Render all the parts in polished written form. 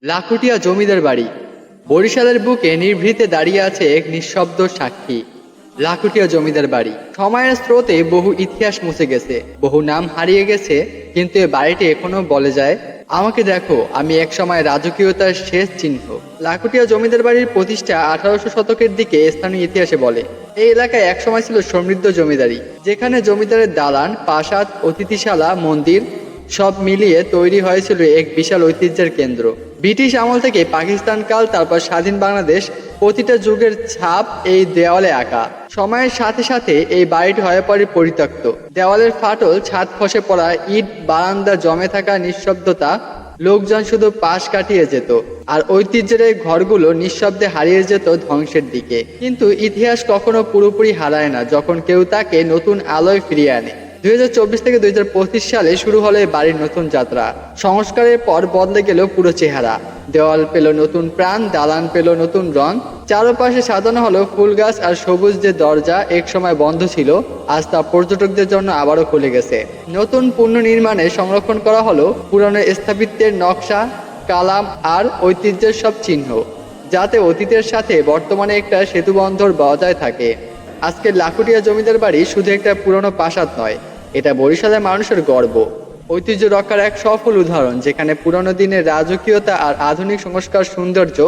লাখুটিয়া জমিদার বাড়ি। বরিশালের বুকে নিভৃতে দাঁড়িয়ে আছে এক নিঃশব্দ সাক্ষী, লাখুটিয়া জমিদার বাড়ি। সময়ের স্রোতে বহু ইতিহাস মুছে গেছে, বহু নাম হারিয়ে গেছে, কিন্তু এ বাড়িটি এখনো বলে যায়, আমাকে দেখো, আমি এক সময় রাজকীয়তার শেষ চিহ্ন। লাখুটিয়া জমিদার বাড়ির প্রতিষ্ঠা 1800 শতকের দিকে স্থানীয় ইতিহাসে বলে। এই এলাকায় একসময় ছিল সমৃদ্ধ জমিদারি, যেখানে জমিদারের দালান, প্রাসাদ, অতিথিশালা, মন্দির সব মিলিয়ে তৈরি হয়েছিল এক বিশাল ঐতিহ্যের কেন্দ্র। ব্রিটিশ আমল থেকে পাকিস্তান কাল, তারপর স্বাধীন বাংলাদেশ, প্রতিটা যুগের ছাপ এই দেওয়ালে আঁকা। সময়ের সাথে সাথে এই বাড়িটি হয়ে পড়ে পরিত্যক্ত। দেওয়ালের ফাটল, ছাদ খসে পড়া ইট, বারান্দা জমে থাকা নিঃশব্দতা, লোকজন শুধু পাশ কাটিয়ে যেত, আর ঐতিহ্যের এই ঘরগুলো নিঃশব্দে হারিয়ে যেত ধ্বংসের দিকে। কিন্তু ইতিহাস কখনো পুরোপুরি হারায় না যখন কেউ তাকে নতুন আলোয় ফিরিয়ে আনে। 2024 থেকে 2025 সালে শুরু হলো এই বাড়ির নতুন যাত্রা। সংস্কারের পর বদলে গেল পুরো চেহারা। দেওয়াল পেল নতুন প্রাণ, দালান পেল নতুন রং, চারপাশে সাজানো হলো ফুল গাছ আর সবুজ যে দরজা এক সময় বন্ধ ছিল, আজ তা পর্যটকদের জন্য আবারও খুলে গেছে। নতুন পুনর্নির্মাণে সংরক্ষণ করা হলো পুরানো স্থাপত্যের নকশা, কালাম আর ঐতিহ্যের সব চিহ্ন, যাতে অতীতের সাথে বর্তমানে একটা সেতুবন্ধন বজায় থাকে। আজকের লাখুটিয়া জমিদার বাড়ি শুধু একটা পুরনো প্রাসাদ নয়, এটা বরিশালের মানুষের গর্ব, ঐতিহ্য রক্ষার এক সফল উদাহরণ, যেখানে পুরনো দিনের রাজকীয়তা আর আধুনিক সংস্কার সৌন্দর্য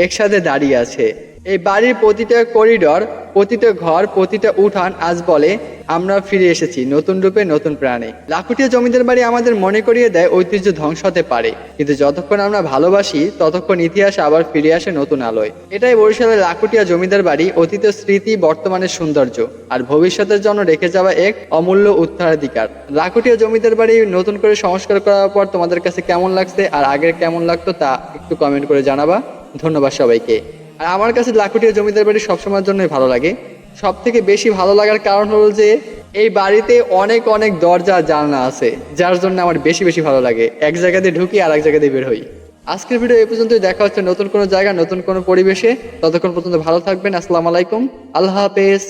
একসাথে দাঁড়িয়ে আছে। এই বাড়ির প্রতিটা করিডর, প্রতিটা ঘর, প্রতিটা উঠান আজ বলে, আমরা ফিরে এসেছি নতুন রূপে, নতুন প্রাণে। লাখুটিয়া জমিদার বাড়ি আমাদের মনে করিয়ে দেয় ঐতিহ্য ধ্বংস হতে পারে, কিন্তু যতক্ষণ আমরা ভালোবাসি ততক্ষণ ইতিহাস আবার ফিরে আসে নতুন আলোয়। এটাই বরিশালের লাখুটিয়া জমিদার বাড়ি, অতীতের স্মৃতি, বর্তমানের সৌন্দর্য আর ভবিষ্যতের জন্য রেখে যাওয়া এক অমূল্য উত্তরাধিকার। লাখুটিয়া জমিদার বাড়ি নতুন করে সংস্কার করার পর তোমাদের কাছে কেমন লাগছে আর আগের কেমন লাগতো তা একটু কমেন্ট করে জানাবা। ধন্যবাদ সবাইকে। আর আমার কাছে লাখুটিয়া জমিদার বাড়ি সবসময়ের জন্যই ভালো লাগে। সব থেকে বেশি ভালো লাগার কারণ হলো যে এই বাড়িতে অনেক অনেক দরজা জানলা আছে, যার জন্য আমার বেশি বেশি ভালো লাগে। এক জায়গা দিয়ে ঢুকি আর এক জায়গা দিয়ে বের হই। আজকের ভিডিও এই পর্যন্তই। দেখা হচ্ছে নতুন কোনো জায়গা, নতুন কোনো পরিবেশে। ততক্ষণ পর্যন্ত ভালো থাকবেন। আসসালামু আলাইকুম, আল্লাহ হাফেজ।